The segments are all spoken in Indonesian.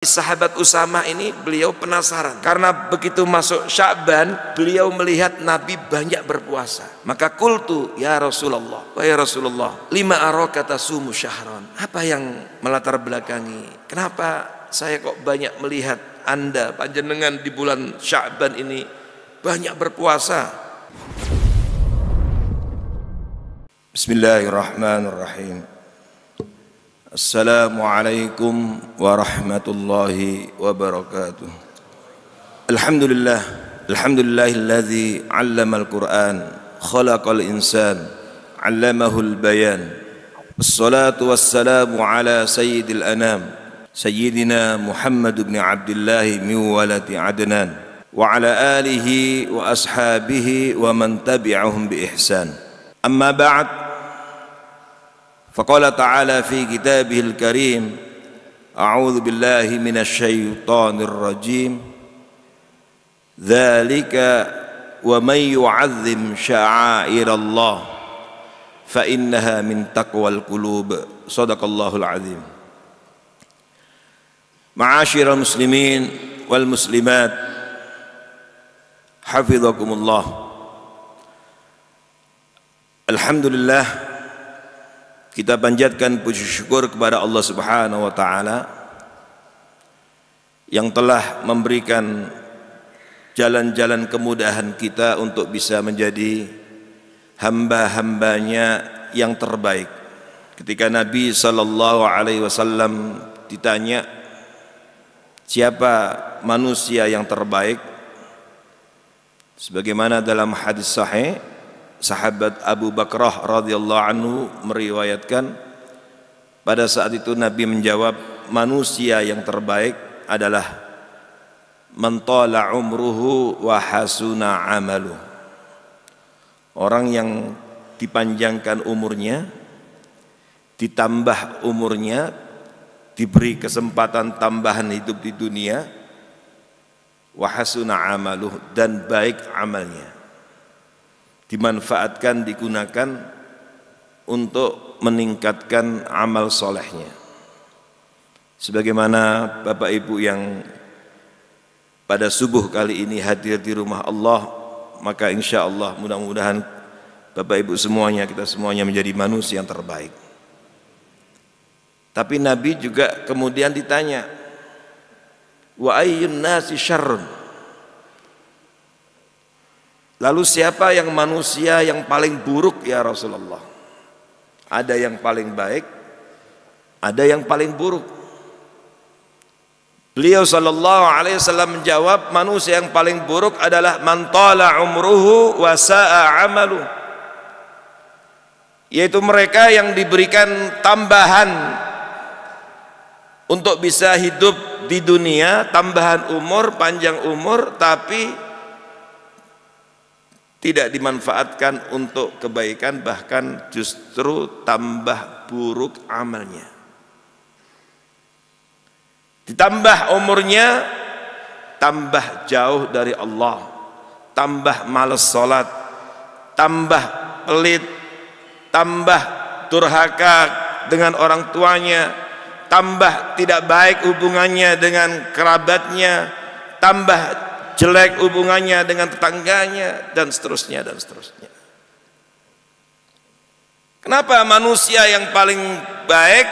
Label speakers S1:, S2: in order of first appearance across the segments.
S1: Sahabat Usamah ini beliau penasaran karena begitu masuk Sya'ban beliau melihat Nabi banyak berpuasa. Maka qultu ya Rasulullah, wahai Rasulullah, lima araka tasumu syahran. Apa yang melatar belakangi? Kenapa saya kok banyak melihat Anda panjenengan di bulan Sya'ban ini banyak berpuasa? Bismillahirrahmanirrahim. Assalamualaikum warahmatullahi wabarakatuh. Alhamdulillah, alhamdulillahilladzi 'allamal Qur'an, khalaqal insan, 'allamahul bayan. Wassalatu wassalamu ala sayyidil anam, sayyidina Muhammad ibn Abdullah min waladi Adnan, wa ala alihi wa ashabihi wa man tabi'ahum bi ihsan. Amma ba'd. فقال تعالى في كتابه الكريم أعوذ بالله من الشيطان الرجيم ذلك ومن يعظم شعائر الله فإنها من تقوى القلوب صدق الله العظيم. معاشر المسلمين والمسلمات حفظكم الله. Alhamdulillah, kita panjatkan puji syukur kepada Allah Subhanahu wa taala yang telah memberikan jalan-jalan kemudahan kita untuk bisa menjadi hamba-hambanya yang terbaik. Ketika Nabi sallallahu alaihi wasallam ditanya siapa manusia yang terbaik, sebagaimana dalam hadis sahih, sahabat Abu Bakrah radhiyallahu anhu meriwayatkan pada saat itu Nabi menjawab, manusia yang terbaik adalah man tala umruhu wa hasuna amaluh, orang yang dipanjangkan umurnya, ditambah umurnya, diberi kesempatan tambahan hidup di dunia, wa hasuna amaluh, dan baik amalnya, dimanfaatkan, digunakan untuk meningkatkan amal solehnya. Sebagaimana Bapak Ibu yang pada subuh kali ini hadir di rumah Allah, maka insya Allah mudah-mudahan Bapak Ibu semuanya, kita semuanya menjadi manusia yang terbaik. Tapi Nabi juga kemudian ditanya, wa ayyun nasi syarrun, lalu siapa yang manusia yang paling buruk ya Rasulullah? Ada yang paling baik, ada yang paling buruk. Beliau sallallahu alaihi wasallam menjawab, manusia yang paling buruk adalah man tala umruhu wa sa'a amalu, yaitu mereka yang diberikan tambahan untuk bisa hidup di dunia, tambahan umur, panjang umur, tapi tidak dimanfaatkan untuk kebaikan, bahkan justru tambah buruk amalnya. Ditambah umurnya, tambah jauh dari Allah, tambah malas sholat, tambah pelit, tambah durhaka dengan orang tuanya, tambah tidak baik hubungannya dengan kerabatnya, tambah jelek hubungannya dengan tetangganya, dan seterusnya dan seterusnya. Kenapa manusia yang paling baik,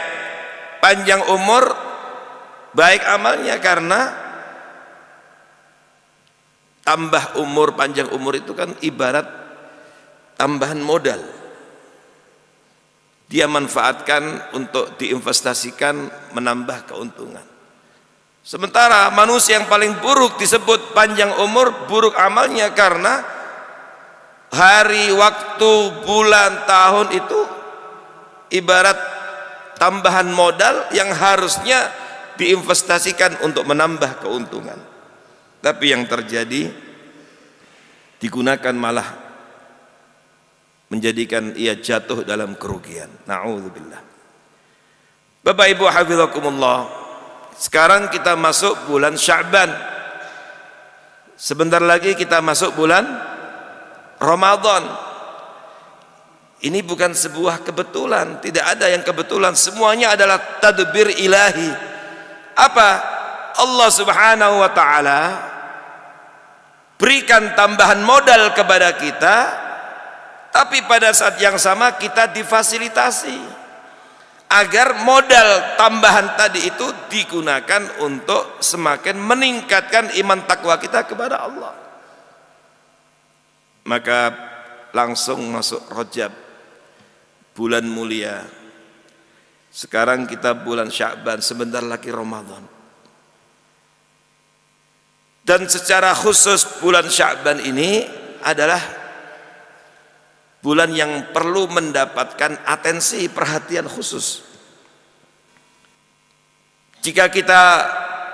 S1: panjang umur, baik amalnya? Karena tambah umur, panjang umur itu kan ibarat tambahan modal. Dia manfaatkan untuk diinvestasikan, menambah keuntungan. Sementara manusia yang paling buruk disebut panjang umur, buruk amalnya, karena hari, waktu, bulan, tahun itu ibarat tambahan modal yang harusnya diinvestasikan untuk menambah keuntungan. Tapi yang terjadi, digunakan malah menjadikan ia jatuh dalam kerugian. Na'udzubillah. Bapak Ibu hafizakumullah, sekarang kita masuk bulan Sya'ban. Sebentar lagi kita masuk bulan Ramadan. Ini bukan sebuah kebetulan, tidak ada yang kebetulan, semuanya adalah tadbir ilahi. Apa? Allah Subhanahu wa taala berikan tambahan modal kepada kita, tapi pada saat yang sama kita difasilitasi agar modal tambahan tadi itu digunakan untuk semakin meningkatkan iman takwa kita kepada Allah. Maka langsung masuk Rajab, bulan mulia. Sekarang kita bulan Sya'ban, sebentar lagi Ramadan. Dan secara khusus bulan Sya'ban ini adalah bulan yang perlu mendapatkan atensi, perhatian khusus. Jika kita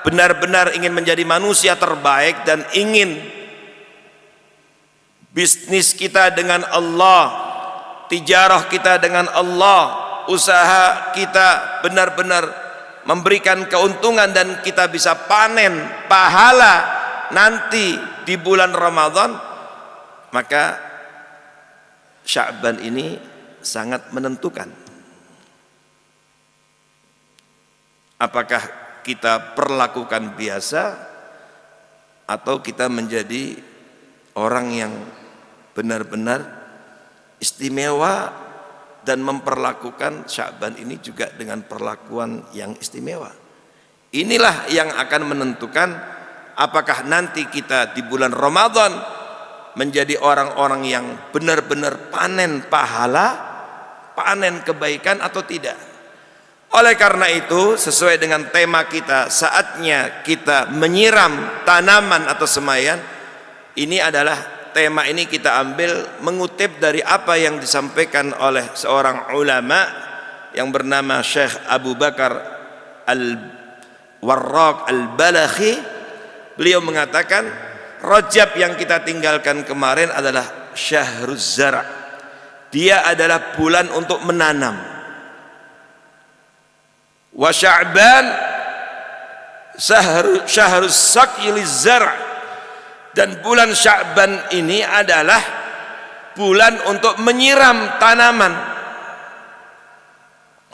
S1: benar-benar ingin menjadi manusia terbaik dan ingin bisnis kita dengan Allah, tijarah kita dengan Allah, usaha kita benar-benar memberikan keuntungan dan kita bisa panen pahala nanti di bulan Ramadan, maka Sya'ban ini sangat menentukan. Apakah kita perlakukan biasa atau kita menjadi orang yang benar-benar istimewa dan memperlakukan Sya'ban ini juga dengan perlakuan yang istimewa. Inilah yang akan menentukan apakah nanti kita di bulan Ramadan menjadi orang-orang yang benar-benar panen pahala, panen kebaikan atau tidak. Oleh karena itu, sesuai dengan tema kita, saatnya kita menyiram tanaman atau semayan. Ini adalah tema ini kita ambil mengutip dari apa yang disampaikan oleh seorang ulama yang bernama Syekh Abu Bakar Al-Warraq Al-Balakhi. Beliau mengatakan Rajab yang kita tinggalkan kemarin adalah Syahruz Zara'. Dia adalah bulan untuk menanam. Wa Sya'ban Syahruz Saqyi Liz-Zara'. Dan bulan Sya'ban ini adalah bulan untuk menyiram tanaman,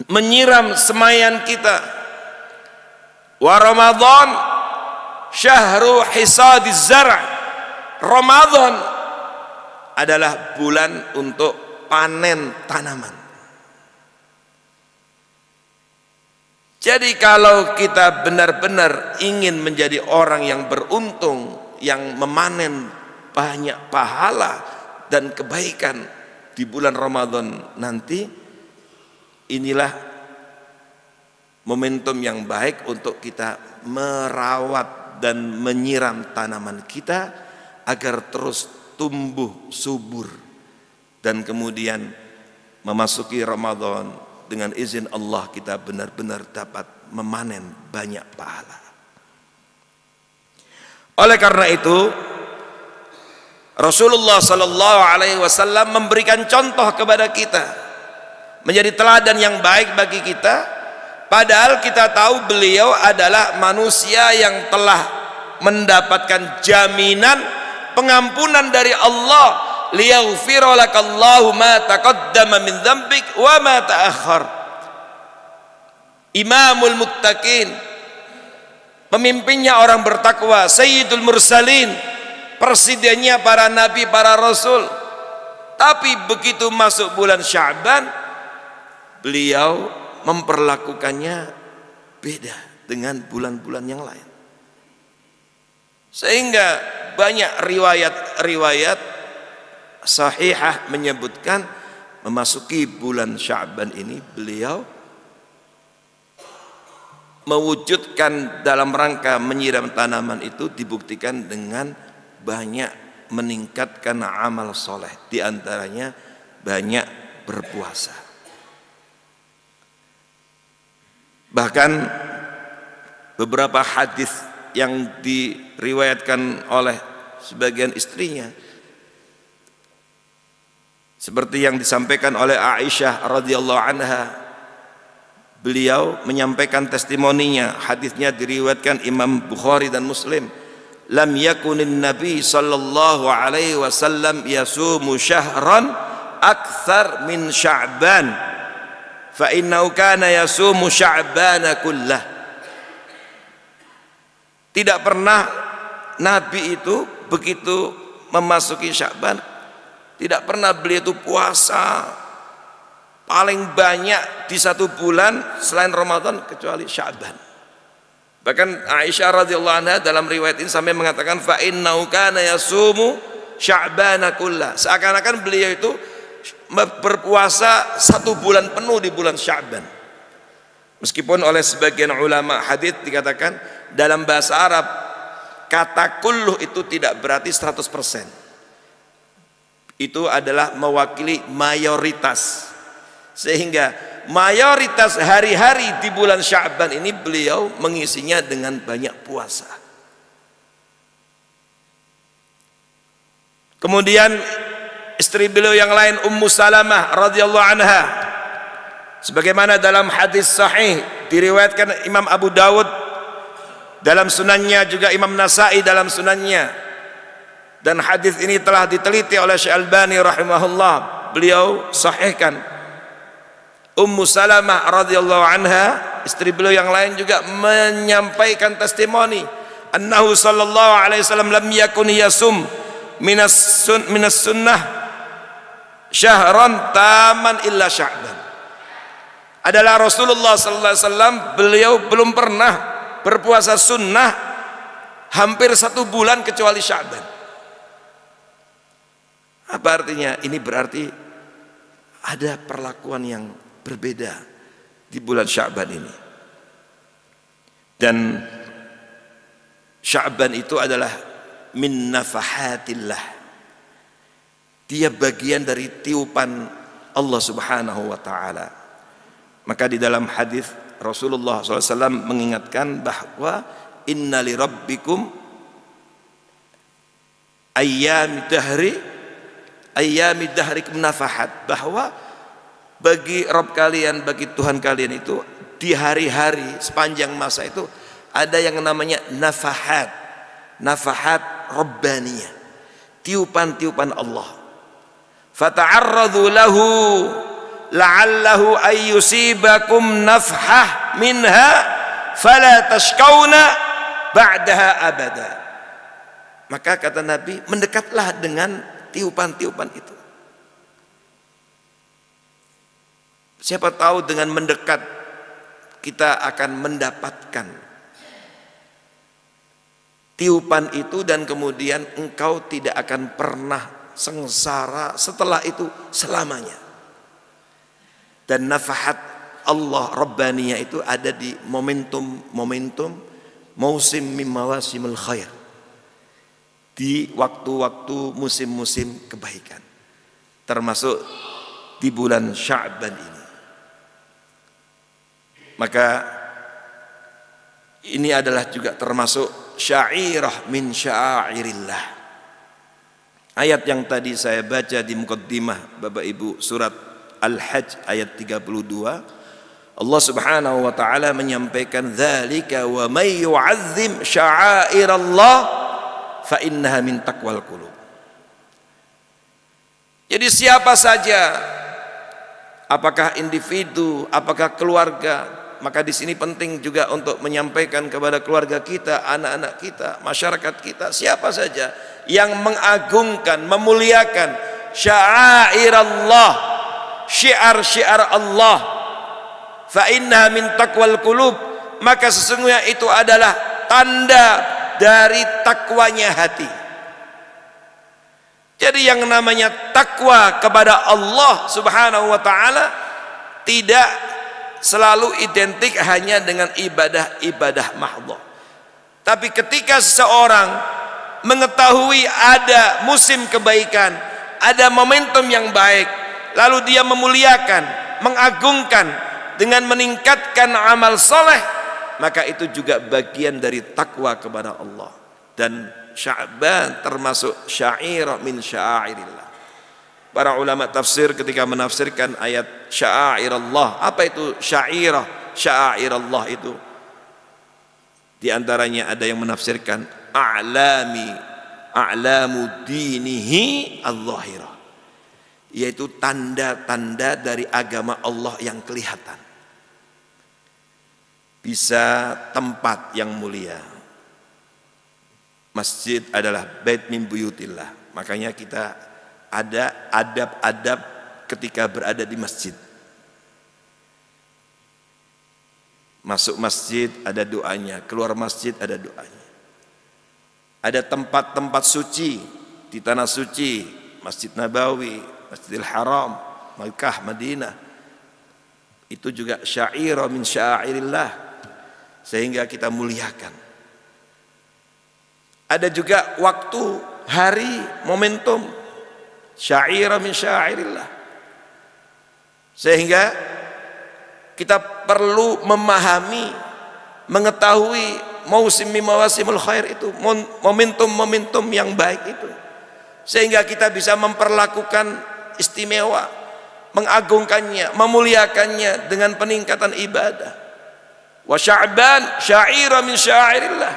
S1: menyiram semayan kita. Wa Ramadan Syahru Hisadiz Zara'. Ramadan adalah bulan untuk panen tanaman. Jadi kalau kita benar-benar ingin menjadi orang yang beruntung, yang memanen banyak pahala dan kebaikan di bulan Ramadan nanti, inilah momentum yang baik untuk kita merawat dan menyiram tanaman kita agar terus tumbuh subur dan kemudian memasuki Ramadan dengan izin Allah kita benar-benar dapat memanen banyak pahala. Oleh karena itu Rasulullah sallallahu alaihi wasallam memberikan contoh kepada kita, menjadi teladan yang baik bagi kita. Padahal kita tahu beliau adalah manusia yang telah mendapatkan jaminan pengampunan dari Allah, liyaghfira lakallahu ma taqaddama min dzambik wa ma ta'akhkhar. Imamul muttaqin, pemimpinnya orang bertakwa, sayyidul mursalin, presidennya para nabi, para rasul. Tapi begitu masuk bulan Sya'ban, beliau memperlakukannya beda dengan bulan-bulan yang lain, sehingga banyak riwayat-riwayat sahihah menyebutkan memasuki bulan Sya'ban ini beliau mewujudkan dalam rangka menyiram tanaman itu dibuktikan dengan banyak meningkatkan amal soleh, diantaranya banyak berpuasa. Bahkan beberapa hadis yang diriwayatkan oleh sebagian istrinya, seperti yang disampaikan oleh Aisyah radhiyallahu anha, beliau menyampaikan testimoninya. Hadisnya diriwayatkan Imam Bukhari dan Muslim. Lam yakunin Nabi sallallahu alaihi wasallam yasumu syahran akthar min Sya'ban. Fa innahu kana yasumu Sya'bana kullah. Tidak pernah Nabi itu begitu memasuki Sya'ban, tidak pernah beliau itu puasa paling banyak di satu bulan selain Ramadan kecuali Sya'ban. Bahkan Aisyah radhiyallahu anha dalam riwayat ini sampai mengatakan fa innahu kana yasumu Sya'bana kullah. Seakan-akan beliau itu berpuasa satu bulan penuh di bulan Sya'ban. Meskipun oleh sebagian ulama hadis dikatakan dalam bahasa Arab kata kulluh itu tidak berarti 100%. Itu adalah mewakili mayoritas. Sehingga mayoritas hari-hari di bulan Sya'ban ini beliau mengisinya dengan banyak puasa. Kemudian istri beliau yang lain Ummu Salamah radhiyallahu anha, sebagaimana dalam hadis sahih diriwayatkan Imam Abu Dawud dalam sunannya, juga Imam Nasai dalam sunannya, dan hadis ini telah diteliti oleh Syekh Albani rahimahullah, beliau sahihkan. Ummu Salamah radhiyallahu anha, istri beliau yang lain juga menyampaikan testimoni annahu sallallahu alaihi wasallam lam yakun yasum minas sunnah syahran taman illa Sya'ban. Adalah Rasulullah sallallahu alaihi wasallam, beliau belum pernah berpuasa sunnah hampir satu bulan kecuali Sya'ban. Apa artinya? Ini berarti ada perlakuan yang berbeda di bulan Sya'ban ini. Dan Sya'ban itu adalah min nafahatillah. Dia bagian dari tiupan Allah Subhanahu wa taala. Maka di dalam hadis Rasulullah SAW mengingatkan bahwa inna li rabbikum ayyami dahrikum nafahat, bahwa bagi Rabb kalian, bagi Tuhan kalian itu di hari-hari sepanjang masa itu ada yang namanya nafahat, nafahat rabbaniyah, tiupan-tiupan Allah. Fata'arradhu lahu la'allahu ayyusibakum nafhah minha fala tashkawna ba'daha abada. Maka kata Nabi, mendekatlah dengan tiupan-tiupan itu. Siapa tahu dengan mendekat kita akan mendapatkan tiupan itu, dan kemudian engkau tidak akan pernah sengsara setelah itu selamanya. Dan nafahat Allah Rabbaniyah itu ada di momentum musim min mawasimul khair, di waktu-waktu musim-musim kebaikan, termasuk di bulan Sya'ban ini. Maka ini adalah juga termasuk syairah min syairillah. Ayat yang tadi saya baca di muqaddimah Bapak Ibu, surat Al-Hajj ayat 32, Allah Subhanahu wa taala menyampaikan dzalika wa may yu'azzim sya'airallah fa innaha min taqwal qulub. Jadi siapa saja, apakah individu, apakah keluarga, maka di sini penting juga untuk menyampaikan kepada keluarga kita, anak-anak kita, masyarakat kita, siapa saja yang mengagungkan, memuliakan sya'airallah, syiar-syiar Allah, fa innaha min taqwal qulub, maka sesungguhnya itu adalah tanda dari takwanya hati. Jadi yang namanya takwa kepada Allah Subhanahu wa taala tidak selalu identik hanya dengan ibadah-ibadah mahdhah. Tapi ketika seseorang mengetahui ada musim kebaikan, ada momentum yang baik, lalu dia memuliakan, mengagungkan dengan meningkatkan amal soleh, maka itu juga bagian dari takwa kepada Allah. Dan Sya'ban termasuk syairah min syairillah. Para ulama tafsir ketika menafsirkan ayat sya'airallah, apa itu syairah? Sya'airallah itu di antaranya ada yang menafsirkan a'lamu dinihi al-zahirah, yaitu tanda-tanda dari agama Allah yang kelihatan. Bisa tempat yang mulia, Masjid adalah bait min buyutillah. Makanya kita ada adab-adab ketika berada di masjid. Masuk masjid ada doanya, keluar masjid ada doanya. Ada tempat-tempat suci di tanah suci, Masjid Nabawi, Masjidil Haram, Makkah, Madinah. Itu juga syairah min syairillah, sehingga kita muliakan. Ada juga waktu, hari, momentum, syairah min syairillah, sehingga kita perlu memahami, mengetahui mawasimul khair itu, momentum-momentum yang baik itu, sehingga kita bisa memperlakukan istimewa, mengagungkannya, memuliakannya dengan peningkatan ibadah. Wa sya'ban syairah min syairillah.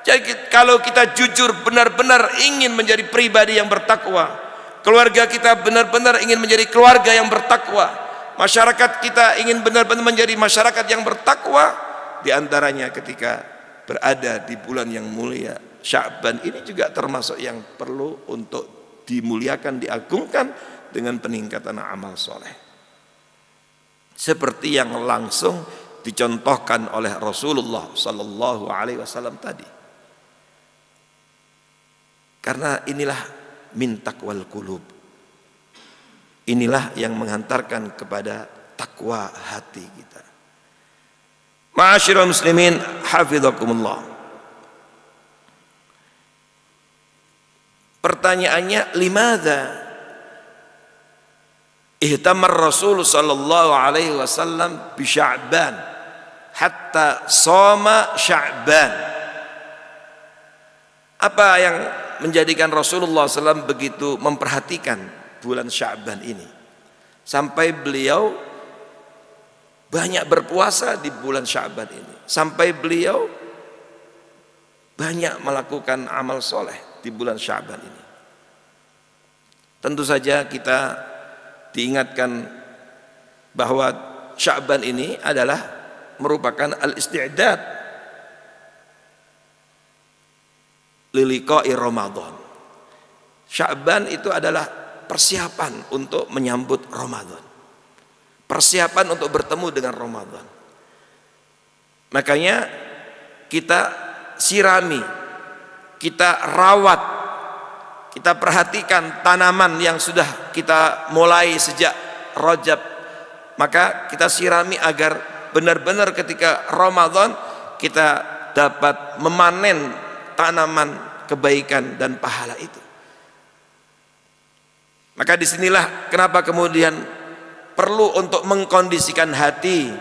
S1: Jadi kalau kita jujur benar-benar ingin menjadi pribadi yang bertakwa, keluarga kita benar-benar ingin menjadi keluarga yang bertakwa, masyarakat kita ingin benar-benar menjadi masyarakat yang bertakwa, diantaranya ketika berada di bulan yang mulia Sya'ban ini juga termasuk yang perlu untuk dimuliakan, diagungkan dengan peningkatan amal soleh, seperti yang langsung dicontohkan oleh Rasulullah Sallallahu Alaihi Wasallam tadi. Karena inilah min taqwal qulub, inilah yang menghantarkan kepada takwa hati kita. Ma'asyiral muslimin hafizakumullah. Pertanyaannya, limadza ihtamar Rasul sallallahu alaihi wasallam bi Sya'ban hatta shoma Sya'ban? Apa yang menjadikan Rasulullah SAW begitu memperhatikan bulan Sya'ban ini sampai beliau banyak berpuasa di bulan Sya'ban ini, sampai beliau banyak melakukan amal soleh di bulan Sya'ban ini? Tentu saja kita diingatkan bahwa Sya'ban ini adalah merupakan al-isti'dad liliqa'i Ramadan. Sya'ban itu adalah persiapan untuk menyambut Ramadan, persiapan untuk bertemu dengan Ramadan. Makanya kita sirami, kita rawat, kita perhatikan tanaman yang sudah kita mulai sejak Rajab, maka kita sirami agar benar-benar ketika Ramadan kita dapat memanen tanaman kebaikan dan pahala itu. Maka disinilah kenapa kemudian perlu untuk mengkondisikan hati,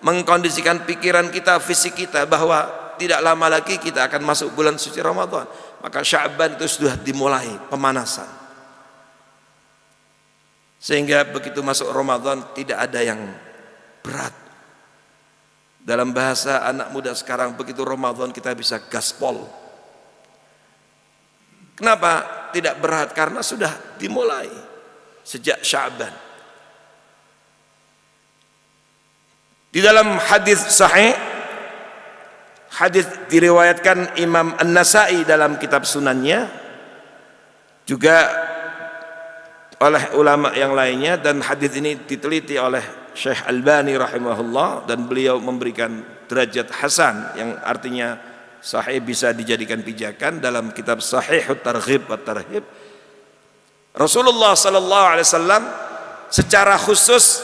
S1: mengkondisikan pikiran kita, fisik kita, bahwa tidak lama lagi kita akan masuk bulan suci Ramadan. Maka Sya'ban itu sudah dimulai pemanasan, sehingga begitu masuk Ramadan tidak ada yang berat. Dalam bahasa anak muda sekarang, begitu Ramadan kita bisa gaspol. Kenapa tidak berat? Karena sudah dimulai sejak Sya'ban. Di dalam hadis sahih, hadis diriwayatkan Imam An-Nasa'i dalam kitab Sunannya, juga oleh ulama yang lainnya, dan hadis ini diteliti oleh Syekh Albani rahimahullah, dan beliau memberikan derajat hasan, yang artinya sahih, bisa dijadikan pijakan, dalam kitab Sahihut Targhib wa Tarhib. Rasulullah sallallahu alaihi wasallam secara khusus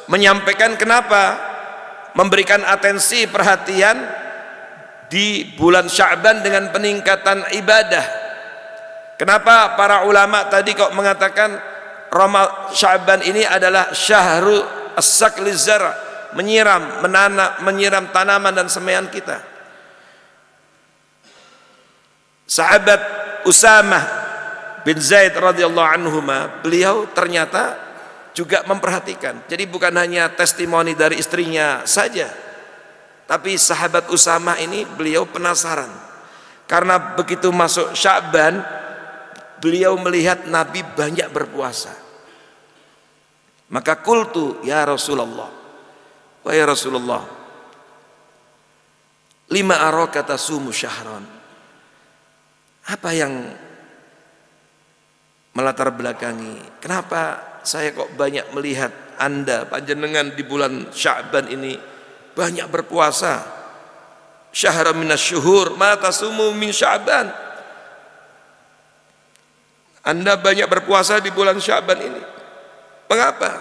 S1: menyampaikan kenapa memberikan atensi perhatian di bulan Sya'ban dengan peningkatan ibadah. Kenapa para ulama tadi kok mengatakan Sya'ban ini adalah syahru as-sakli zara, menyiram, menanam, menyiram tanaman dan semaian kita. Sahabat Usamah bin Zaid radhiyallahu anhuma, beliau ternyata juga memperhatikan. Jadi bukan hanya testimoni dari istrinya saja, tapi sahabat Usamah ini beliau penasaran, karena begitu masuk Sya'ban beliau melihat Nabi banyak berpuasa. Maka qultu ya Rasulullah, wahai Rasulullah, lima araka tasumu syahran, Apa yang melatar belakangi? Kenapa saya kok banyak melihat Anda panjenengan di bulan Sya'ban ini banyak berpuasa? Syahra minasyuhur ma tasumu min Sya'ban. Anda banyak berpuasa di bulan Sya'ban ini. Mengapa?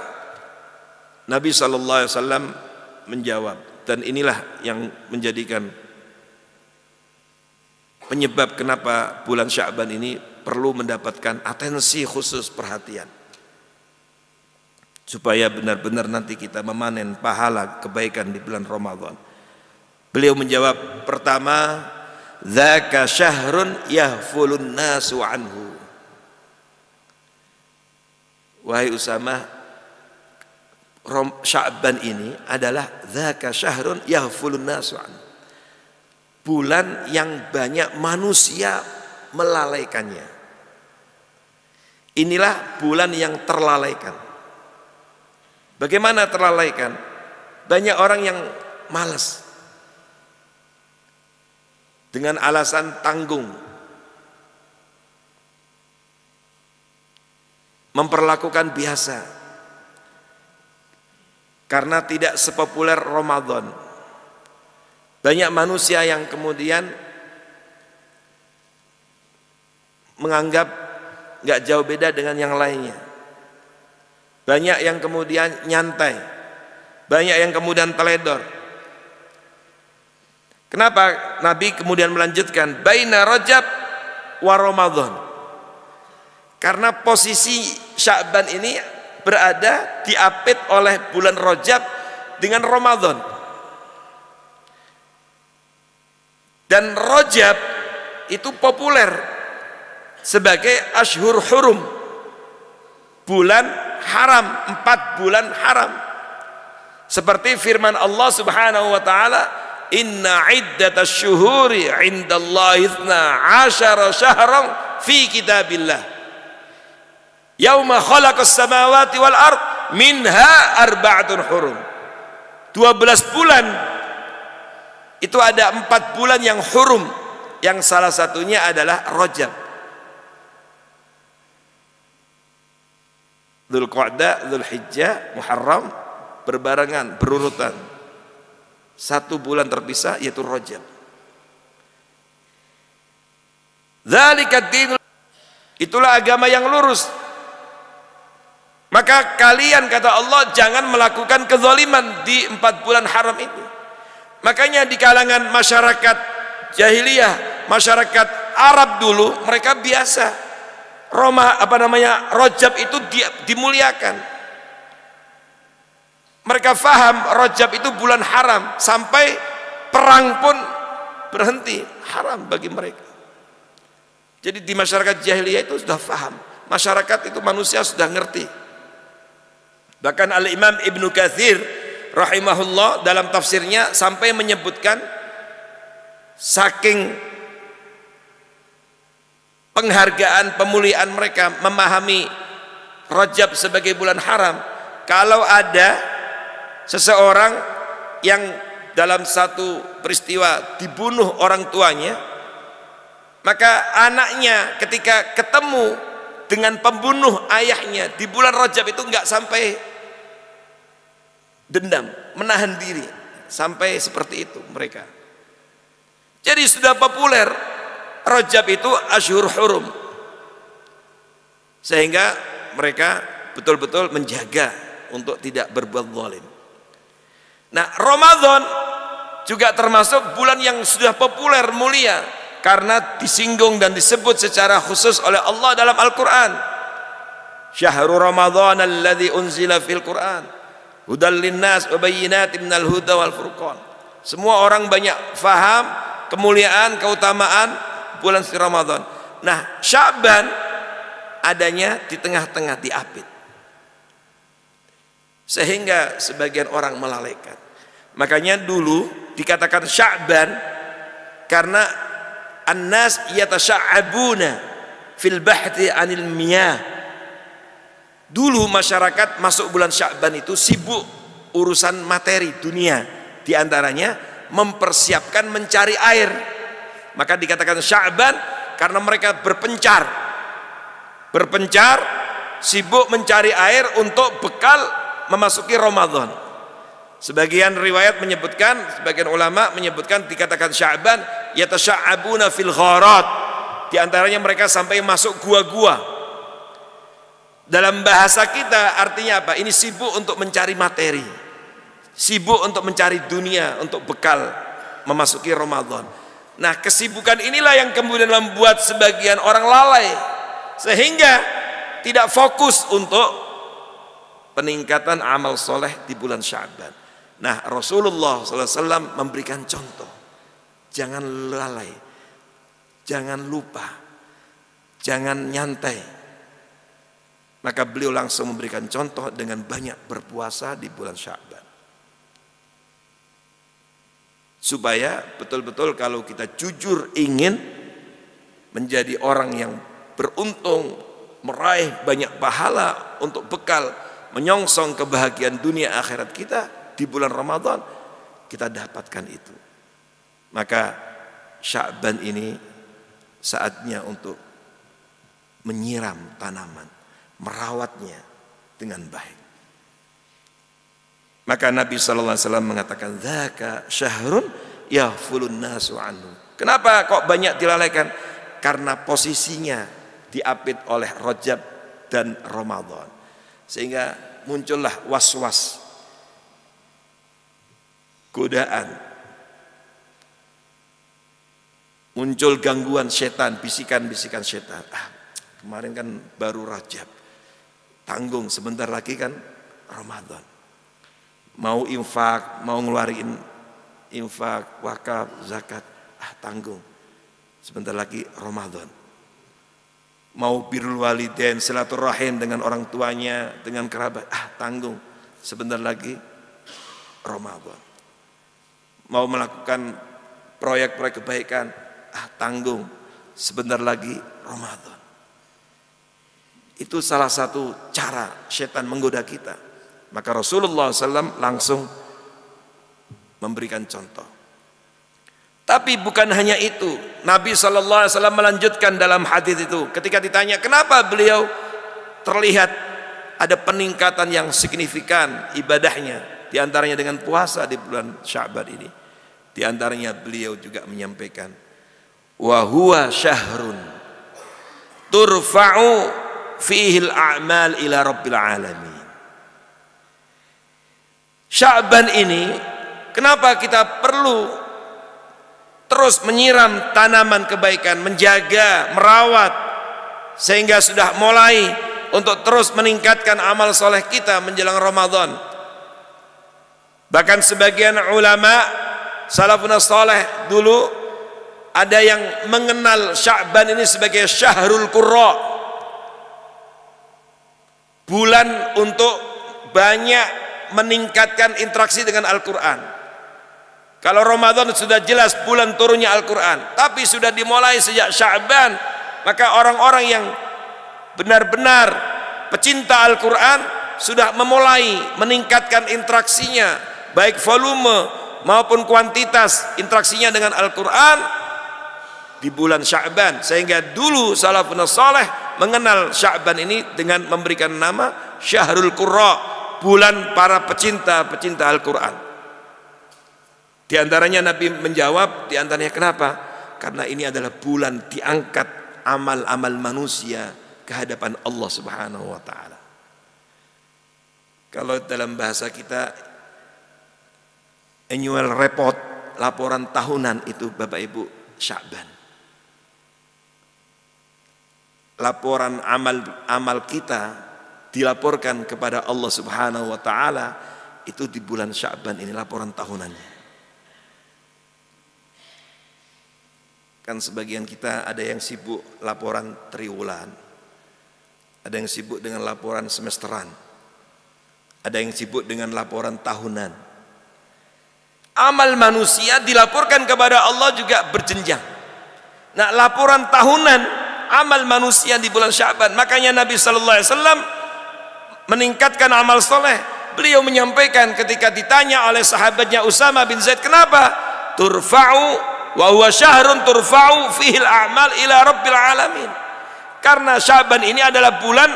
S1: Nabi SAW menjawab, dan inilah yang menjadikan penyebab kenapa bulan Sya'ban ini perlu mendapatkan atensi khusus, perhatian, supaya benar-benar nanti kita memanen pahala kebaikan di bulan Ramadan. Beliau menjawab, pertama, dzaka syahrun yahfulun nasu anhu. Wahai Usamah, Sya'ban ini adalah dzaka syahrun yahfulun nasu anhu, bulan yang banyak manusia melalaikannya. Inilah bulan yang terlalaikan. Bagaimana terlalaikan? Banyak orang yang malas dengan alasan tanggung, memperlakukan biasa, karena tidak sepopuler Ramadan. Banyak manusia yang kemudian menganggap nggak jauh beda dengan yang lainnya. Banyak yang kemudian nyantai, banyak yang kemudian teledor. Kenapa Nabi kemudian melanjutkan baina Rajab wa Ramadan? Karena posisi Sya'ban ini berada diapit oleh bulan Rajab dengan Ramadan. Dan Rajab itu populer sebagai Ashhur Hurum, bulan haram, 4 bulan haram. Seperti firman Allah Subhanahu wa taala, inna iddatasy syuhuri 'indallahi 12 syahran fi kitabillah yauma khalaqas samawati wal ard minha arba'atun hurum. 12 bulan itu ada 4 bulan yang hurum, yang salah satunya adalah Rajab. Dzulqa'dah, Dzulhijjah, Muharram berbarengan, berurutan. 1 bulan terpisah yaitu Rajab. Dzalika dinul, itulah agama yang lurus. Maka kalian, kata Allah, jangan melakukan kezaliman di 4 bulan haram itu. Makanya di kalangan masyarakat jahiliyah, masyarakat Arab dulu, mereka biasa Rajab itu dimuliakan. Mereka faham Rajab itu bulan haram, sampai perang pun berhenti, haram bagi mereka. Jadi di masyarakat jahiliyah itu sudah faham, masyarakat itu manusia sudah ngerti. Bahkan Al-Imam Ibnu Katsir rahimahullah dalam tafsirnya sampai menyebutkan, saking penghargaan, pemuliaan mereka memahami Rajab sebagai bulan haram, kalau ada seseorang yang dalam satu peristiwa dibunuh orang tuanya, maka anaknya ketika ketemu dengan pembunuh ayahnya di bulan Rajab itu nggak sampai dendam, menahan diri, sampai seperti itu mereka. Jadi sudah populer Rajab itu Ashhur Hurum, sehingga mereka betul-betul menjaga untuk tidak berbuat zalim. Nah, Ramadan juga termasuk bulan yang sudah populer, mulia, karena disinggung dan disebut secara khusus oleh Allah dalam Al-Quran. Syahrul Ramadan alladzi unzila fil Quran hudal linnas wa bayyinatin minal huda wal furqan. Semua orang banyak faham kemuliaan, keutamaan bulan suci Ramadan. Nah, Sya'ban adanya di tengah-tengah, diapit, sehingga sebagian orang melalaikan. Makanya dulu dikatakan Sya'ban karena annas yatasya'abuna fil bahthi anil miyah. Dulu masyarakat masuk bulan Sya'ban itu sibuk urusan materi dunia, diantaranya mempersiapkan mencari air. Maka dikatakan Sya'ban karena mereka berpencar, sibuk mencari air untuk bekal memasuki Ramadan. Sebagian riwayat menyebutkan, sebagian ulama menyebutkan, dikatakan Sya'ban yatasya'abuna fil gharat, di antaranya mereka sampai masuk gua-gua. Dalam bahasa kita artinya apa? Ini sibuk untuk mencari materi, sibuk untuk mencari dunia, untuk bekal memasuki Ramadan. Nah, kesibukan inilah yang kemudian membuat sebagian orang lalai, sehingga tidak fokus untuk peningkatan amal soleh di bulan Sya'ban. Nah, Rasulullah SAW memberikan contoh, jangan lalai, jangan lupa, jangan nyantai. Maka beliau langsung memberikan contoh dengan banyak berpuasa di bulan Sya'ban, supaya betul-betul kalau kita jujur ingin menjadi orang yang beruntung, meraih banyak pahala untuk bekal menyongsong kebahagiaan dunia akhirat kita di bulan Ramadan, kita dapatkan itu. Maka Sya'ban ini saatnya untuk menyiram tanaman, merawatnya dengan baik. Maka Nabi sallallahu alaihi wasallam mengatakan, "Dzaka syahrun yahfulun nasu anhu." Kenapa kok banyak dilalaikan? Karena posisinya diapit oleh Rajab dan Ramadan, sehingga muncullah was-was, godaan, muncul gangguan setan, bisikan-bisikan setan. Kemarin kan baru Rajab, tanggung sebentar lagi kan Ramadan, mau infak, mau ngeluarin infak, wakaf, zakat, tanggung sebentar lagi Ramadan. Mau birrul walidain, silaturahim dengan orang tuanya, dengan kerabat, tanggung sebentar lagi Ramadan. Mau melakukan proyek-proyek kebaikan, tanggung sebentar lagi Ramadan. Itu salah satu cara setan menggoda kita. Maka Rasulullah SAW langsung memberikan contoh. Tapi bukan hanya itu, Nabi SAW melanjutkan dalam hadis itu. Ketika ditanya kenapa beliau terlihat ada peningkatan yang signifikan ibadahnya, di antaranya dengan puasa di bulan Sya'ban ini, di antaranya beliau juga menyampaikan, wa huwa syahrun turfa'u fihi al-a'mal ila rabbil alamin. Sya'ban ini, kenapa kita perlu terus menyiram tanaman kebaikan, menjaga, merawat, sehingga sudah mulai untuk terus meningkatkan amal soleh kita menjelang Ramadan. Bahkan sebagian ulama salafun saleh dulu ada yang mengenal Sya'ban ini sebagai syahrul qurra, bulan untuk banyak meningkatkan interaksi dengan Al-Quran. Kalau Ramadan sudah jelas bulan turunnya Al-Quran, tapi sudah dimulai sejak Sya'ban, maka orang-orang yang benar-benar pecinta Al-Quran sudah memulai meningkatkan interaksinya, baik volume maupun kuantitas interaksinya dengan Al-Quran di bulan Sya'ban. Sehingga dulu salafun saleh mengenal Sya'ban ini dengan memberikan nama Syahrul Qurra, bulan para pecinta Al-Quran. Di antaranya Nabi menjawab, di antaranya kenapa? Karena ini adalah bulan diangkat amal-amal manusia ke hadapan Allah Subhanahu wa taala. Kalau dalam bahasa kita annual report, laporan tahunan itu Bapak Ibu Sya'ban. Laporan amal kita dilaporkan kepada Allah Subhanahu wa taala itu di bulan Sya'ban ini, laporan tahunannya. Kan sebagian kita ada yang sibuk laporan triwulan, ada yang sibuk dengan laporan semesteran, ada yang sibuk dengan laporan tahunan. Amal manusia dilaporkan kepada Allah juga berjenjang. Nah, laporan tahunan amal manusia di bulan Sya'ban, makanya Nabi sallallahu alaihi wasallam meningkatkan amal soleh. Beliau menyampaikan ketika ditanya oleh sahabatnya Usama bin Zaid, kenapa? Turfa'u wa huwa syahrun turfa'u fihi al-a'mal ila rabbil alamin. Karena Sya'ban ini adalah bulan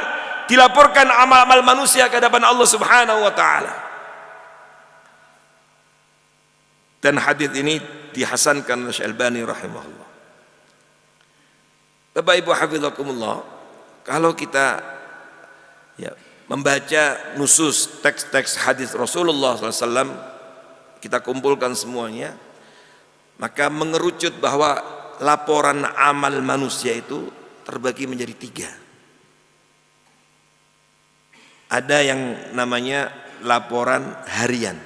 S1: dilaporkan amal-amal manusia ke hadapan Allah Subhanahu wa taala. Dan hadis ini dihasankan oleh Syalbani rahimahullah. Bapak Ibu hafizakumullah, kalau kita membaca nusus teks-teks hadis Rasulullah SAW, kita kumpulkan semuanya, maka mengerucut bahwa laporan amal manusia itu terbagi menjadi 3. Ada yang namanya laporan harian,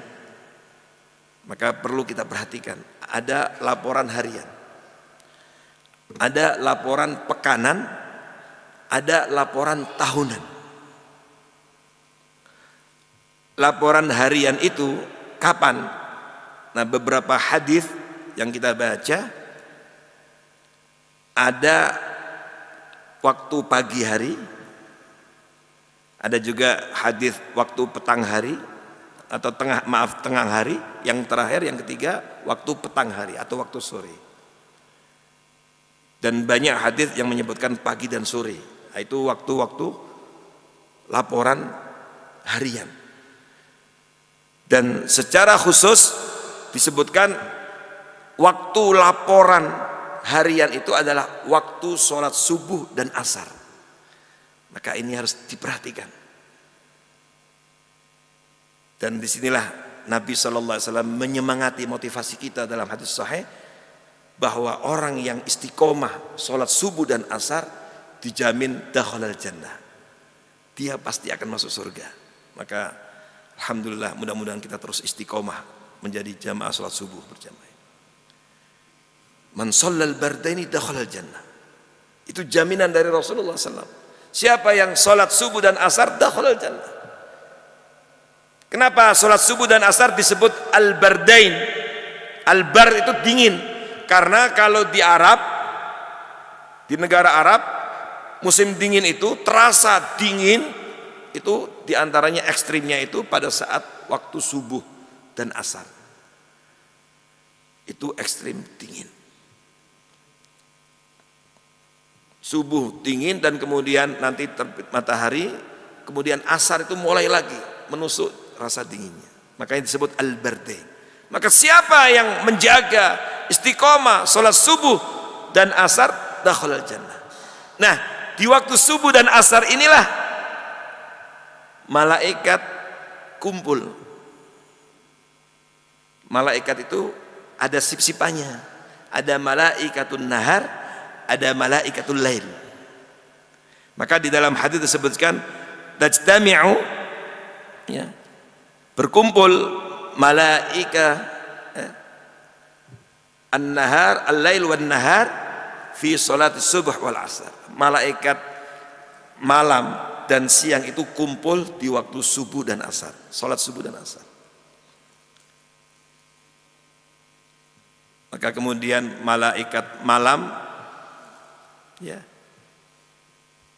S1: maka perlu kita perhatikan. Ada laporan harian, ada laporan pekanan, ada laporan tahunan. Laporan harian itu kapan? Nah, beberapa hadis yang kita baca, ada waktu pagi hari, ada juga hadis waktu petang hari atau tengah hari, yang terakhir yang ketiga waktu petang hari atau waktu sore. Dan banyak hadis yang menyebutkan pagi dan sore. Nah, itu waktu-waktu laporan harian. Dan secara khusus disebutkan waktu laporan harian itu adalah waktu sholat subuh dan asar. Maka ini harus diperhatikan. Dan disinilah Nabi SAW menyemangati motivasi kita dalam hadis sahih, bahwa orang yang istiqomah sholat subuh dan asar dijamin dakhalal jannah, dia pasti akan masuk surga. Maka alhamdulillah, mudah-mudahan kita terus istiqomah menjadi jamaah sholat subuh berjamaah. Man shallal bardaini dakhalal jannah, itu jaminan dari Rasulullah SAW. Siapa yang sholat subuh dan asar dakhalal jannah. Kenapa sholat subuh dan asar disebut al-bardain? Al-bar itu dingin, karena kalau di Arab, di negara Arab, musim dingin itu terasa dingin, itu diantaranya ekstrimnya itu pada saat waktu subuh dan asar. Itu ekstrim dingin. Subuh dingin dan kemudian nanti terbit matahari, kemudian asar itu mulai lagi menusuk rasa dinginnya. Makanya disebut al-bardain. Maka siapa yang menjaga istiqomah sholat subuh dan asar dakhalal jannah. Nah, di waktu subuh dan asar inilah malaikat kumpul. Malaikat itu ada sip-sipannya. Ada malaikatun nahar, ada malaikatul lail. Maka di dalam hadis disebutkan tajtami'u, ya, berkumpul malaika an-nahar, al-lail wan nahar fi salat subuh wal asar. Malaikat malam dan siang itu kumpul di waktu subuh dan asar, salat subuh dan asar. Maka kemudian malaikat malam, ya,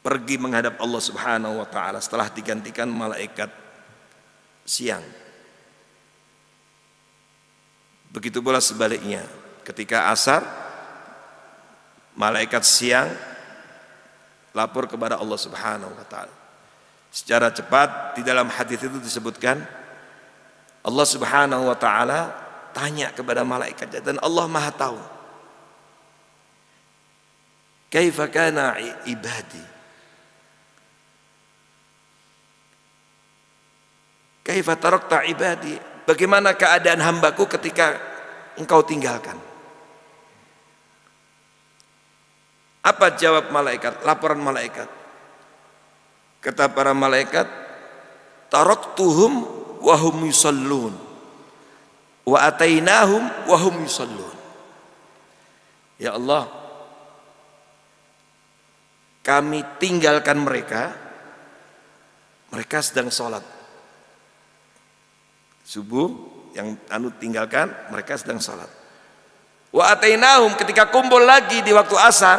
S1: pergi menghadap Allah Subhanahu wa taala setelah digantikan malaikat siang. Begitu pula sebaliknya, ketika asar, malaikat siang lapor kepada Allah Subhanahu wa taala. Secara cepat di dalam hadis itu disebutkan Allah Subhanahu wa taala tanya kepada malaikatnya, dan Allah Maha tahu. Kaifa kana ibadi? Kaifa tarakta ibadi? Bagaimana keadaan hambaku ketika engkau tinggalkan? Apa jawab malaikat? Laporan malaikat. Kata para malaikat, taraktuhum wa hum yusallun wa atainahum wa hum yusallun. Ya Allah, kami tinggalkan mereka, mereka sedang sholat subuh, yang tinggalkan, mereka sedang sholat. Wa atainahum, ketika kumpul lagi di waktu asar,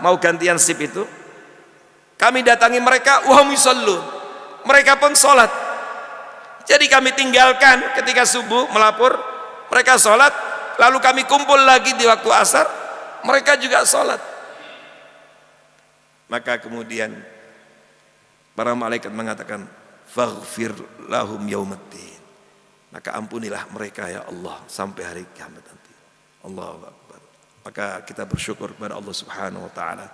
S1: mau gantian sip itu, kami datangi mereka, wa hum yusallun, mereka pun sholat. Jadi kami tinggalkan ketika subuh melapor, mereka sholat, lalu kami kumpul lagi di waktu asar, mereka juga sholat. Maka kemudian para malaikat mengatakan, faghfir lahum yaumaddin, maka ampunilah mereka ya Allah sampai hari kiamat nanti. Allahu Akbar. Maka kita bersyukur kepada Allah Subhanahu wa taala.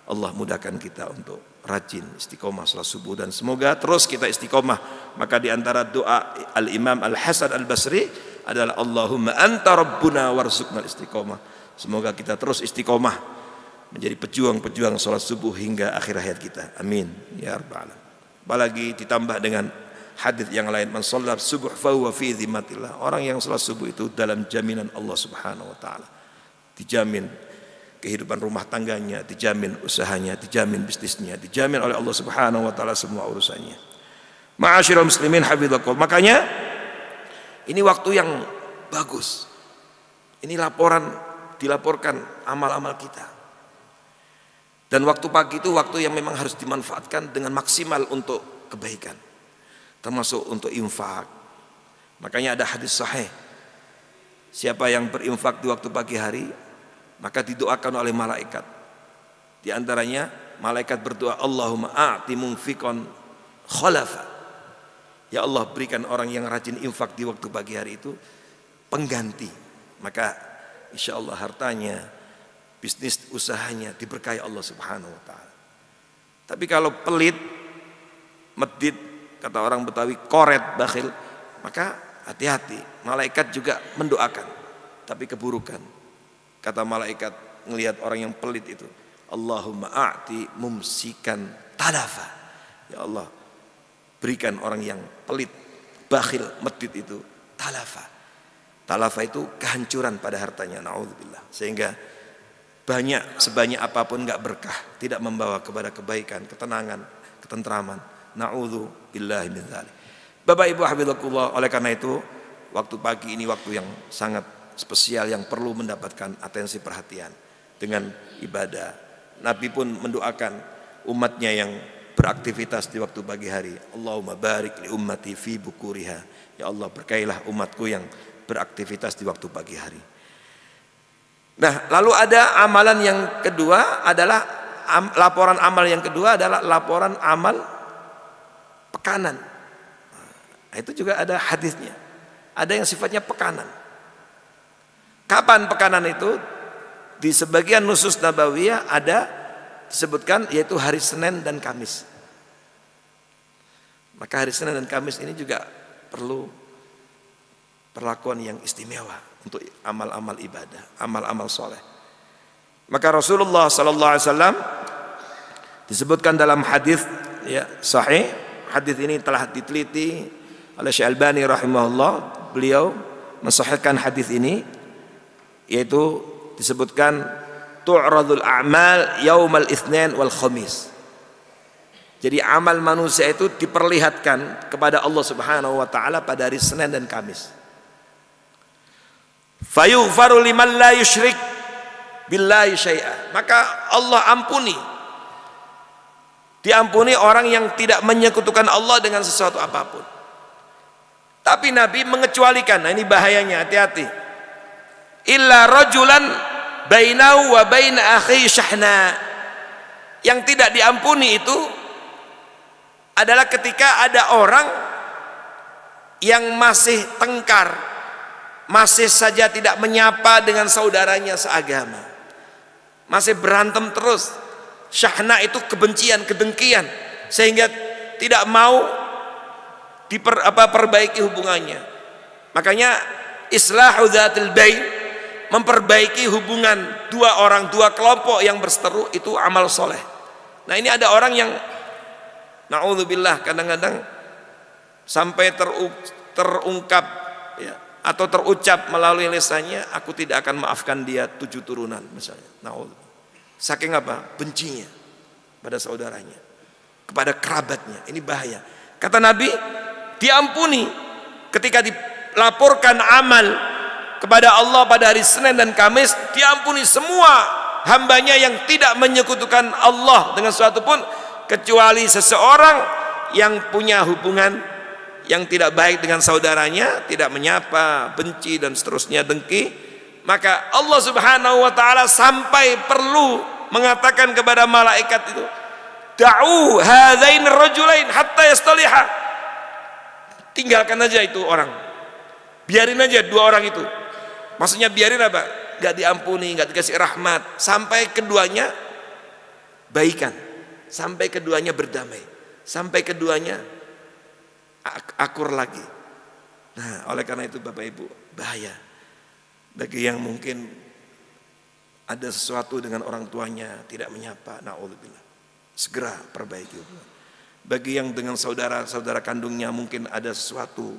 S1: Allah mudahkan kita untuk rajin istiqomah salat subuh, dan semoga terus kita istiqomah. Maka di antara doa Al-Imam Al-Hasan Al-Basri adalah Allahumma anta rabbuna warzuqnal istiqomah. Semoga kita terus istiqomah menjadi pejuang-pejuang salat subuh hingga akhir hayat kita. Amin ya rabbal alamin. Apalagi ditambah dengan hadis yang lain, man shalla subuh fa huwa fi dhimmatillah. Orang yang salat subuh itu dalam jaminan Allah Subhanahu wa taala. Dijamin kehidupan rumah tangganya, dijamin usahanya, dijamin bisnisnya, dijamin oleh Allah Subhanahu wa taala semua urusannya. Ma'asyiral muslimin hafizakum. Makanya ini waktu yang bagus. Ini dilaporkan amal-amal kita. Dan waktu pagi itu waktu yang memang harus dimanfaatkan dengan maksimal untuk kebaikan, termasuk untuk infak. Makanya ada hadis sahih, siapa yang berinfak di waktu pagi hari, maka didoakan oleh malaikat. Di antaranya malaikat berdoa, Allahumma a'ti munfiqan khalafa. Ya Allah, berikan orang yang rajin infak di waktu pagi hari itu pengganti. Maka insya Allah hartanya, bisnis usahanya diberkahi Allah Subhanahu wa taala. Tapi kalau pelit, medit, kata orang Betawi, koret, bakhil, maka hati-hati. Malaikat juga mendoakan, tapi keburukan. Kata malaikat ngelihat orang yang pelit itu, Allahumma a'ti mumsikan talafa. Ya Allah, berikan orang yang pelit, bakhil, medit itu talafa. Talafa itu kehancuran pada hartanya, naudzubillah. Sehingga sebanyak apapun enggak berkah, tidak membawa kepada kebaikan, ketenangan, ketentraman. Naudzubillahi min dzalik. Bapak Ibu hafizakumullah, oleh karena itu waktu pagi ini waktu yang sangat spesial yang perlu mendapatkan atensi perhatian dengan ibadah. Nabi pun mendoakan umatnya yang beraktivitas di waktu pagi hari. Allahumma barik li ummati fi bukuriha. Ya Allah, berkailah umatku yang beraktivitas di waktu pagi hari. Nah, lalu ada amalan yang kedua adalah laporan amal yang kedua adalah laporan amal pekanan. Nah, itu juga ada hadisnya. Ada yang sifatnya pekanan. Kapan pekanan itu? Di sebagian nusus nabawiyah ada disebutkan, yaitu hari Senin dan Kamis. Maka hari Senin dan Kamis ini juga perlu perlakuan yang istimewa untuk amal-amal ibadah, amal-amal soleh. Maka Rasulullah sallallahu alaihi wasallam disebutkan dalam hadis ya sahih. Hadis ini telah diteliti oleh Syekh Albani rahimahullah. Beliau mensahihkan hadis ini, yaitu disebutkan tu'radul a'mal yaumal itsnain wal khamis. Jadi amal manusia itu diperlihatkan kepada Allah Subhanahu wa taala pada hari Senin dan Kamis. Fayughfaru liman la yusyrik billahi syai'a. Maka Allah ampuni. Diampuni orang yang tidak menyekutukan Allah dengan sesuatu apapun. Tapi Nabi mengecualikan. Nah, ini bahayanya, hati-hati. Illa rajulan bainahu wa baina akhi syahna. Yang tidak diampuni itu adalah ketika ada orang yang masih tengkar, masih saja tidak menyapa dengan saudaranya seagama, masih berantem terus. Syahna itu kebencian, kedengkian, sehingga tidak mau perbaiki hubungannya. Makanya islahu dzatil bain, memperbaiki hubungan dua orang, dua kelompok yang berseteru, itu amal soleh. Nah, ini ada orang yang naudzubillah kadang-kadang sampai terungkap ya, atau terucap melalui lisannya, aku tidak akan maafkan dia 7 turunan misalnya. Naudzubillah. Saking apa? Bencinya pada saudaranya, kepada kerabatnya. Ini bahaya. Kata Nabi, diampuni ketika dilaporkan amal kepada Allah pada hari Senin dan Kamis, diampuni semua hambanya yang tidak menyekutukan Allah dengan sesuatu pun, kecuali seseorang yang punya hubungan yang tidak baik dengan saudaranya, tidak menyapa, benci dan seterusnya, dengki. Maka Allah Subhanahu wa taala sampai perlu mengatakan kepada malaikat itu, da'u hadzain rajulain hatta yastaliha. Tinggalkan aja itu orang. Biarin aja dua orang itu. Maksudnya biarin apa? Gak diampuni, gak dikasih rahmat sampai keduanya baikan, sampai keduanya berdamai, sampai keduanya akur lagi. Nah, oleh karena itu Bapak Ibu, bahaya bagi yang mungkin ada sesuatu dengan orang tuanya tidak menyapa, naudzubillah, segera perbaiki hubungan. Bagi yang dengan saudara kandungnya mungkin ada sesuatu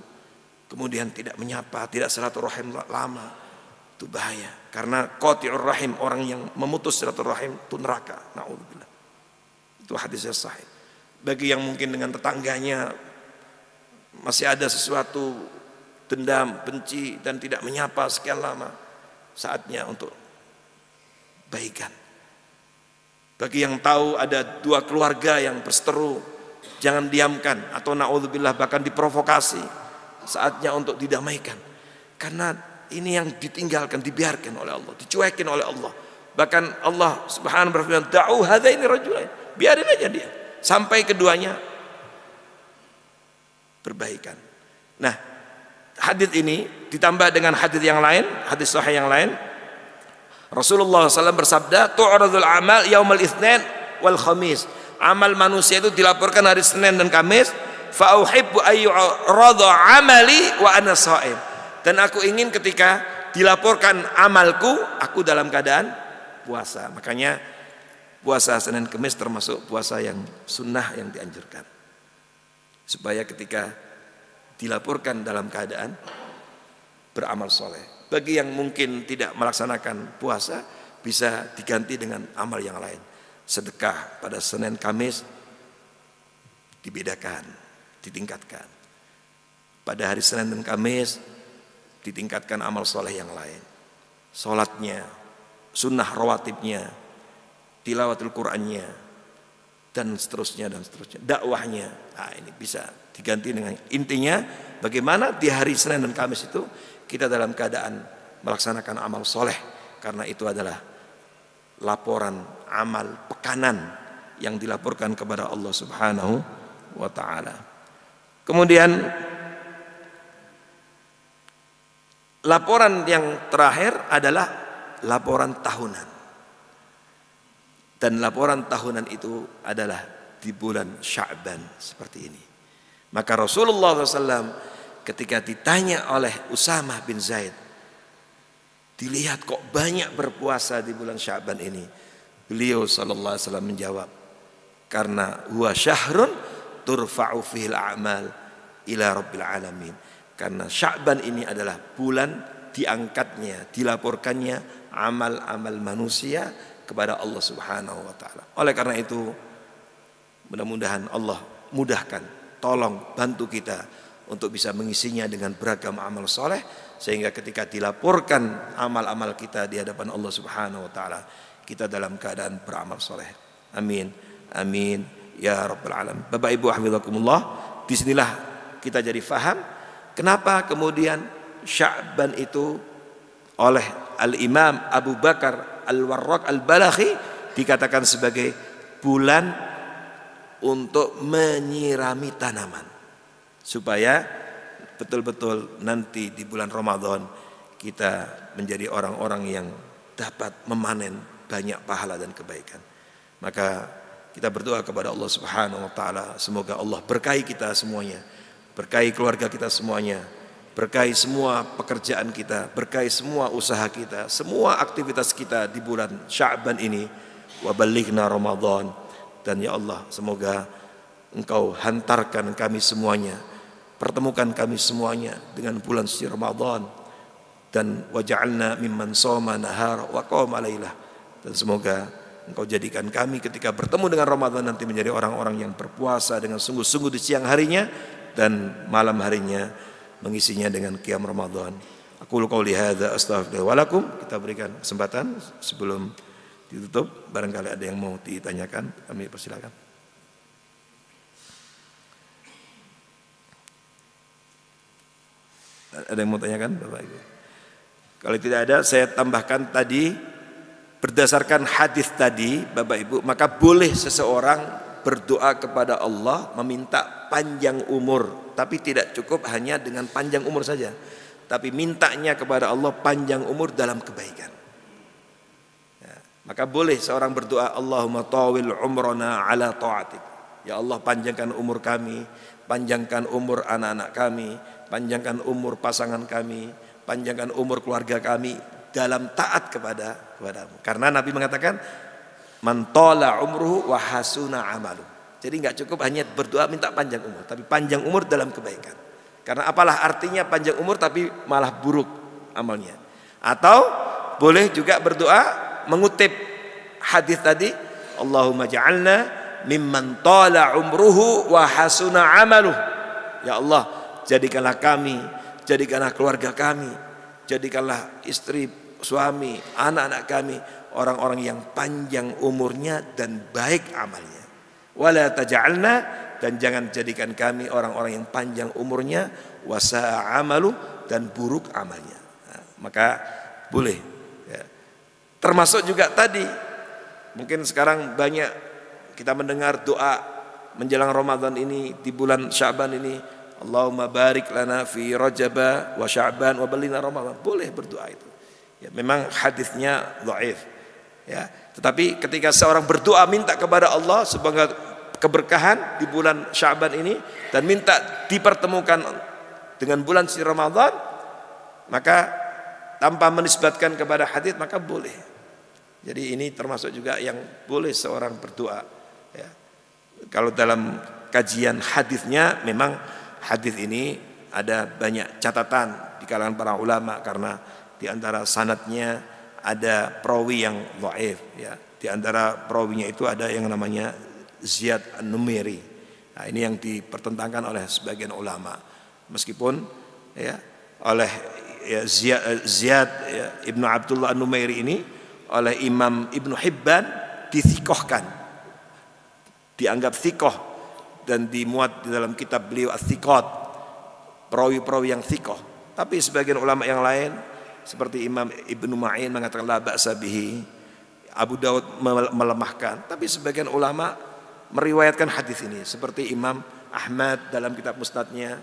S1: kemudian tidak menyapa, tidak silaturahim lama, itu bahaya. Karena qati'ur rahim, orang yang memutus silaturahim itu neraka, naudzubillah. Itu hadisnya sahih. Bagi yang mungkin dengan tetangganya masih ada sesuatu dendam, benci dan tidak menyapa sekian lama, saatnya untuk baikan. Bagi yang tahu ada dua keluarga yang berseteru, jangan diamkan atau naudzubillah bahkan diprovokasi, saatnya untuk didamaikan. Karena ini yang ditinggalkan, dibiarkan oleh Allah, dicuekin oleh Allah. Bahkan Allah Subhanahu wa ta'ala berfirman, da'u hadzaini rajulain, biarin aja dia sampai keduanya berbaikan. Nah, hadis ini ditambah dengan hadis yang lain, hadis sahih yang lain. Rasulullah SAW bersabda, tu'radul amal yaumal itsnain wal khamis. Amal manusia itu dilaporkan hari Senin dan Kamis. Fa uhibbu ayyurada amali wa ana shaim. Dan aku ingin ketika dilaporkan amalku, aku dalam keadaan puasa. Makanya puasa Senin Kamis termasuk puasa yang sunnah yang dianjurkan. Supaya ketika dilaporkan dalam keadaan beramal soleh. Bagi yang mungkin tidak melaksanakan puasa, bisa diganti dengan amal yang lain. Sedekah pada Senin Kamis dibedakan, ditingkatkan. Pada hari Senin dan Kamis ditingkatkan amal soleh yang lain. Sholatnya, sunnah rawatibnya, tilawatul Qur'annya, dan seterusnya dan seterusnya. Dakwahnya, nah ini bisa diganti dengan, intinya bagaimana di hari Senin dan Kamis itu kita dalam keadaan melaksanakan amal soleh, karena itu adalah laporan amal pekanan yang dilaporkan kepada Allah Subhanahu wa ta'ala. Kemudian laporan yang terakhir adalah laporan tahunan. Dan laporan tahunan itu adalah di bulan Sya'ban seperti ini. Maka Rasulullah SAW ketika ditanya oleh Usamah bin Zaid, dilihat kok banyak berpuasa di bulan Sya'ban ini, beliau sallallahu alaihi wasallam menjawab, karena huwa syahrun turfa'u fihil a'mal ila rabbil alamin. Karena Sya'ban ini adalah bulan diangkatnya, dilaporkannya amal-amal manusia kepada Allah Subhanahu wa ta'ala. Oleh karena itu mudah-mudahan Allah mudahkan, tolong bantu kita untuk bisa mengisinya dengan beragam amal soleh, sehingga ketika dilaporkan amal-amal kita di hadapan Allah Subhanahu wa ta'ala, kita dalam keadaan beramal soleh. Amin, amin ya rabbal alamin. Bapak Ibu hafizakumullah, disinilah kita jadi faham kenapa kemudian Sya'ban itu oleh Al-Imam Abu Bakar Al-Warraq Al-Balakhi dikatakan sebagai bulan untuk menyirami tanaman, supaya betul-betul nanti di bulan Ramadan kita menjadi orang-orang yang dapat memanen banyak pahala dan kebaikan. Maka kita berdoa kepada Allah Subhanahu wa ta'ala, semoga Allah berkahi kita semuanya, berkahi keluarga kita semuanya, berkahi semua pekerjaan kita, berkahi semua usaha kita, semua aktivitas kita di bulan Sya'ban ini. Wa balighna Ramadan. Dan ya Allah, semoga Engkau hantarkan kami semuanya, pertemukan kami semuanya dengan bulan suci Ramadan, dan waj'alna mimman shoma nahar wa qama lailah. Dan semoga Engkau jadikan kami ketika bertemu dengan Ramadan nanti menjadi orang-orang yang berpuasa dengan sungguh-sungguh di siang harinya, dan malam harinya mengisinya dengan qiyam Ramadan. Aqulu qouli hadza astaghfirullah wa lakum. Kita berikan kesempatan sebelum ditutup, barangkali ada yang mau ditanyakan, kami persilakan. Ada yang mau tanyakan Bapak Ibu? Kalau tidak ada, saya tambahkan tadi, berdasarkan hadis tadi Bapak Ibu, maka boleh seseorang berdoa kepada Allah meminta panjang umur, tapi tidak cukup hanya dengan panjang umur saja, tapi mintanya kepada Allah panjang umur dalam kebaikan. Ya, maka boleh seorang berdoa, Allahumma tawil umrana ala ta'atik. Ya Allah, panjangkan umur kami, panjangkan umur anak-anak kami, panjangkan umur pasangan kami, panjangkan umur keluarga kami dalam taat kepadamu. Karena Nabi mengatakan, man tala umruhu wa hasuna amalu. Jadi enggak cukup hanya berdoa minta panjang umur, tapi panjang umur dalam kebaikan. Karena apalah artinya panjang umur tapi malah buruk amalnya. Atau boleh juga berdoa mengutip hadis tadi, Allahumma ja'alna mimman tala umruhu wa hasuna amaluh. Ya Allah, jadikanlah kami, jadikanlah keluarga kami, jadikanlah istri, suami, anak-anak kami orang-orang yang panjang umurnya dan baik amalnya. Wala taj'alna, dan jangan jadikan kami orang-orang yang panjang umurnya, wasa'a amalu, dan buruk amalnya. Nah, maka boleh ya. Termasuk juga tadi, mungkin sekarang banyak kita mendengar doa menjelang Ramadan ini, di bulan Sya'ban ini, Allahumma barik lana fi Rajaba wa Sya'ban wa ballina Ramadan. Boleh berdoa itu. Ya, memang hadisnya dhaif. Ya, tetapi ketika seorang berdoa minta kepada Allah sebagai keberkahan di bulan Sya'ban ini dan minta dipertemukan dengan bulan suci Ramadan, maka tanpa menisbatkan kepada hadis maka boleh. Jadi ini termasuk juga yang boleh seorang berdoa. Ya. Kalau dalam kajian hadisnya memang hadis ini ada banyak catatan di kalangan para ulama karena di antara sanadnya ada perawi yang dhaif ya. Di antara perawinya itu ada yang namanya Ziyad An-Numairi. Nah, ini yang dipertentangkan oleh sebagian ulama. Meskipun ya oleh ya, Ziyad ya, Ibnu Abdullah An-Numairi ini oleh Imam Ibnu Hibban dithikohkan, dianggap thikoh dan dimuat di dalam kitab beliau Ats-Tsiqat, perawi-perawi yang thikoh. Tapi sebagian ulama yang lain seperti Imam Ibnu Ma'in mengatakan la ba'sa bihi, Abu Daud melemahkan, tapi sebagian ulama meriwayatkan hadis ini, seperti Imam Ahmad dalam kitab Musnadnya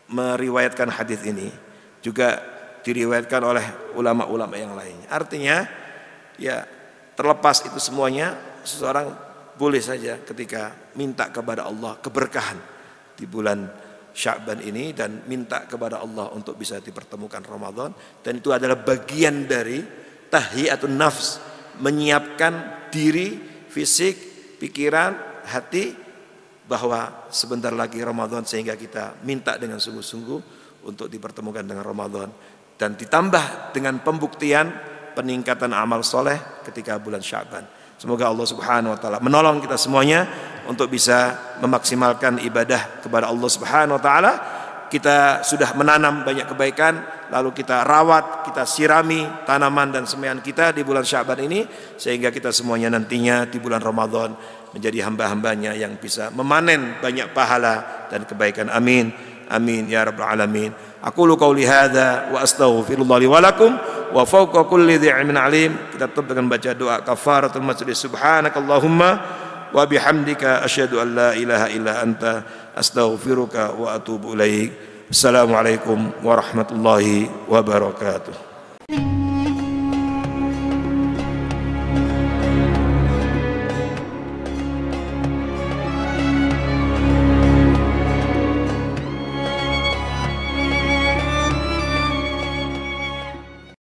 S1: meriwayatkan hadis ini, juga diriwayatkan oleh ulama-ulama yang lainnya. Artinya ya terlepas itu semuanya, seseorang boleh saja ketika minta kepada Allah keberkahan di bulan Sya'ban ini dan minta kepada Allah untuk bisa dipertemukan Ramadan, dan itu adalah bagian dari tahiyatun nafs, menyiapkan diri, fisik, pikiran, hati bahwa sebentar lagi Ramadan, sehingga kita minta dengan sungguh-sungguh untuk dipertemukan dengan Ramadan dan ditambah dengan pembuktian peningkatan amal soleh ketika bulan Sya'ban. Semoga Allah Subhanahu wa taala menolong kita semuanya untuk bisa memaksimalkan ibadah kepada Allah Subhanahu wa taala. Kita sudah menanam banyak kebaikan, lalu kita rawat, kita sirami tanaman dan semaian kita di bulan Sya'ban ini, sehingga kita semuanya nantinya di bulan Ramadan menjadi hamba-hambanya yang bisa memanen banyak pahala dan kebaikan. Amin. Amin ya rabbal alamin. Aqulu qauli hadza wa astaghfirullah li wa lakum wa fawqa kulli dhi'min alim. Kita tutup dengan baca doa kafaratul majlis. Subhanakallahumma wa bihamdika asyhadu an la ilaha illa anta astaghfiruka wa atubu ilaik. Assalamualaikum warahmatullahi wabarakatuh.